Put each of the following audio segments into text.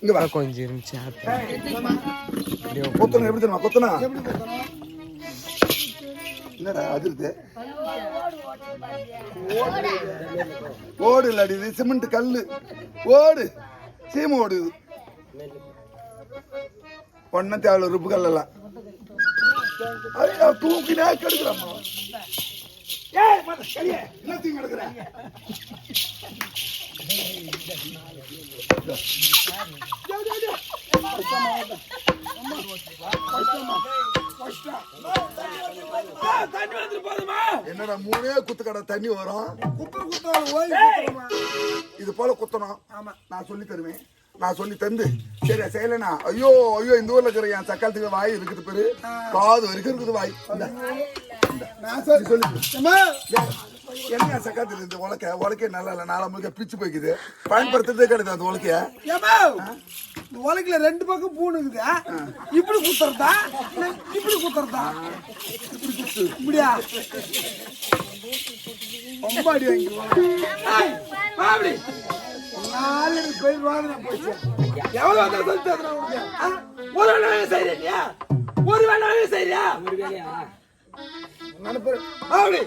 இங்க வா. கொஞ்சம் இருந்துச்சு கொத்தணும் எப்படி தெரியுமா கொத்தனா என்னடா அதிருது ஓடு இல்லாடி இது சிமெண்ட் கல்லு ஓடு சீம ஓடு இது பொண்ண தேவையில்ல ருப்பு கல்லாம் தூக்கினா கெடுக்கிறாமா என்ன தூக்கி கிடக்குற என்னடா மூணே குத்து கடை தண்ணி வரும் இது போல குத்தணும். ஆமா நான் சொல்லி தருவேன். நான் சொல்லி தந்து சரி செய்யலனா ஐயோ ஐயோ இந்த ஊர்ல இருக்கிற என் சக்காலத்துக்கு வாய் இருக்குது பேரு காது வரைக்கும் இருக்குது வாய். என்ன சக்காத்துல இந்த உலக்கைய நல்லா இல்ல நாலு முழுக்க பிச்சு போய்க்குது பயன்படுத்துறதே கிடையாது அந்த உலக்கைய. உலகில ரெண்டு பக்கம் பூணுக்குது இப்படி குத்துறதா இப்படி குத்துறதா இப்படியா ரொம்ப அடி வாங்கி நாலு பேர் வாங்கினா போச்சு எவ்வளவு வந்தா சொல்லி தரேன் ஒரு வேணாலும் செய்யறியா ஒரு வேணாலும் செய்யறியா நினைப்பு அப்படி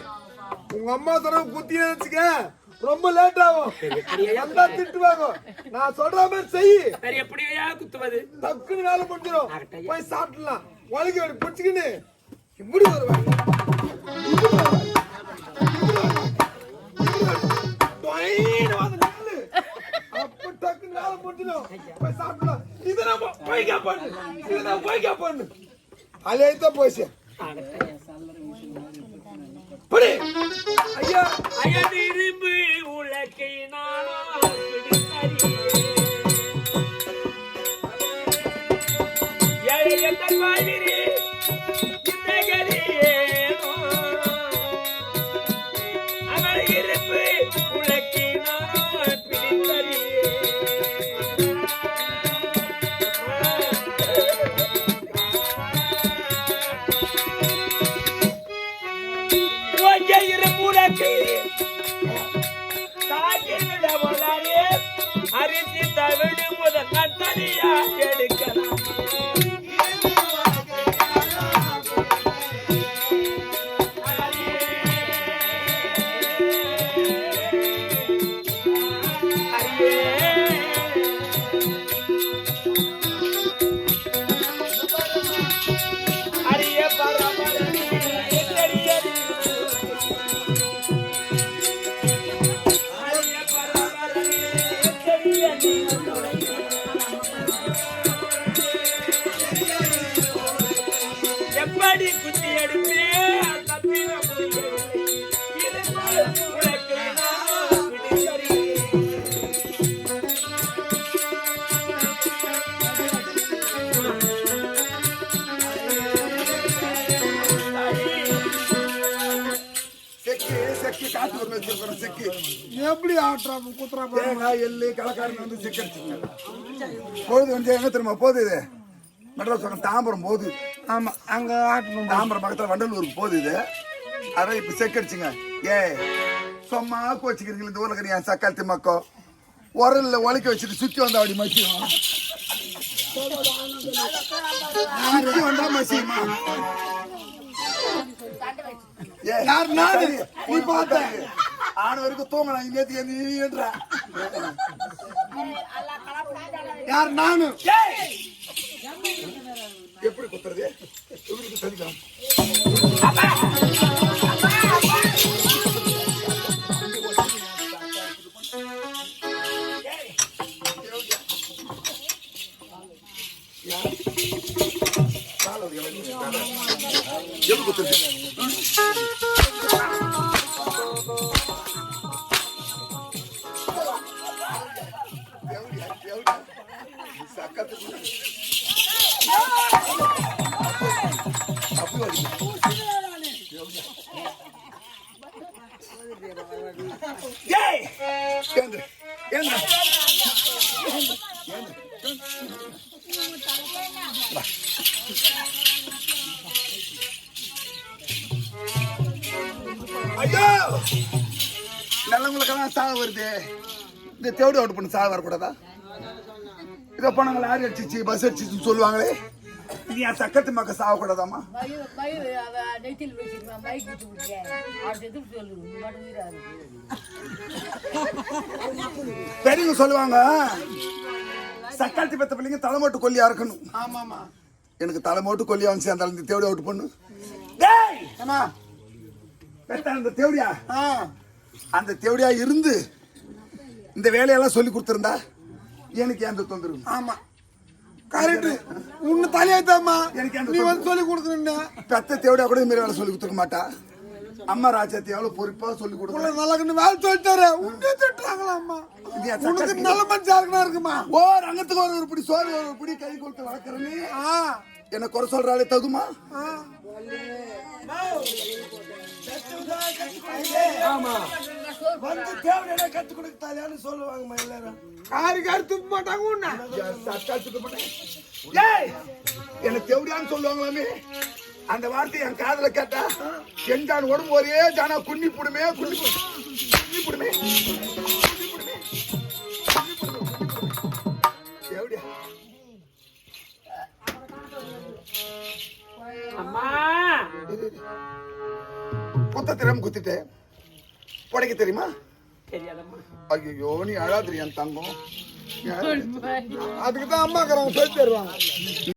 உங்க அம்மா தடவை குத்தியே வச்சுக்க ரொம்ப லேட் ஆகும் எந்த திட்டுவாங்க நான் சொல்ற மாதிரி செய் எப்படியா குத்துவது டக்குன்னு வேலை முடிஞ்சிடும் போய் சாப்பிடலாம் உலகி அப்படி பிடிச்சிக்கின்னு இப்படி வருவாங்க அப்ப டக்குன்னு வேலை முடிஞ்சிடும் போய் சாப்பிடலாம் இது நம்ம போய் கேப்பான்னு இது நம்ம போய் கேப்பான்னு அலையத்தான் போச்சு ஐயா ஐயா திரும்பி உலக்கை நானா அரிசி தவிடு முதல் கட்டணியா எடுக்கலாம் எப்படி ஆட்டுறாங்க குத்துறாங்க தேங்காய் எள்ளு கலக்காரன் வந்து செக்கடிச்சுங்க பொழுது வந்து எங்க தெரியுமா போகுது இது மெட்ராஸ் பக்கம் தாம்பரம் போகுது. ஆமா அங்க ஆட்டணும் தாம்பரம் பக்கத்துல வண்டலூருக்கு போகுது இது. அதான் இப்ப செக்கடிச்சுங்க சும்மா கோச்சிக்கிறீங்க இந்த ஊர்ல என் சக்காலத்தி மக்கோ உரல்ல உழைக்க வச்சுட்டு சுத்தி வந்தா அப்படி மசியும் வந்தா மசியுமா யார் நாடு நீ பார்த்த ஆன வரைக்கும் தூங்கலாம் இங்க நீன்ற யார் நானு எப்படி குத்துறது எப்படி குத்தடிக்கலாம் எப்படி குத்துறது ஐயோ நல்லவங்களுக்கெல்லாம் சாக வருது இந்த தேவடி அவுட் பண்ணி சாக வரக்கூடாதா? இதை போனாங்க லாரி அடிச்சிச்சு பஸ் அடிச்சிச்சுன்னு சொல்லுவாங்களே, இது என் சக்கத்து மக்கள் சாகக்கூடாதாம்மா? பெரியவங்க சொல்லுவாங்க சக்காத்தி பெத்த பிள்ளைங்க தலைமோட்டு கொல்லியா இருக்கணும். ஆமாமா. எனக்கு தலைமோட்டு கொல்லியா வந்து சேர்ந்தாலும் இந்த தேவடி அவுட் பண்ணு. டேய் அம்மா பெத்த அந்த தேவடியா, அந்த தேவடியா இருந்து இந்த வேலையெல்லாம் சொல்லி கொடுத்துருந்தா எனக்கு அந்த தொந்தரவு. ஆமா கரெக்ட். உன்னை தலையாத்தாமா எனக்கு அந்த நீ வந்து சொல்லி கொடுக்குறேன்னா பெத்த தேவடியா கூட இந்த மாதிரி வேலை சொல்லி கொடுத்துருக்க மாட்டா. அம்மா ராஜாத்தி எவ்வளவு பொறுப்பா சொல்லி கொடுக்குறேன். நல்லா வேலை சொல்லிட்டாரு. உன்னே திட்டுறாங்களா அம்மா? உனக்கு நல்ல மனுஷா இருக்குனா இருக்குமா? ஓ ரங்கத்துக்கு ஒரு பிடி சோறு ஒரு பிடி கை கொடுத்து வளர்க்கறனே என்ன குறை சொல்றாளே தகுமா? ஆமா வந்து தேவனை கத்து கொடுத்தாலேன்னு சொல்லுவாங்கம்மா எல்லாரும். காரி துப்ப மாட்டாங்க உன்னை. எனக்கு தேவடியான்னு சொல்லுவாங்களாமே, அந்த வார்த்தை என் காதுல கேட்டா எஞ்சான் உடம்பு ஒரே ஜானா குன்னி புடுமே குன்னி புடுமே தேவடியா. அம்மா குத்த தெரியாம குத்திட்டேன், உடைக்க தெரியுமா? தெரியாதம்மா. ஐயோ நீ அழாதிரி என் தங்கம். அதுக்கு தான் அம்மா சொல்லி தருவாங்க.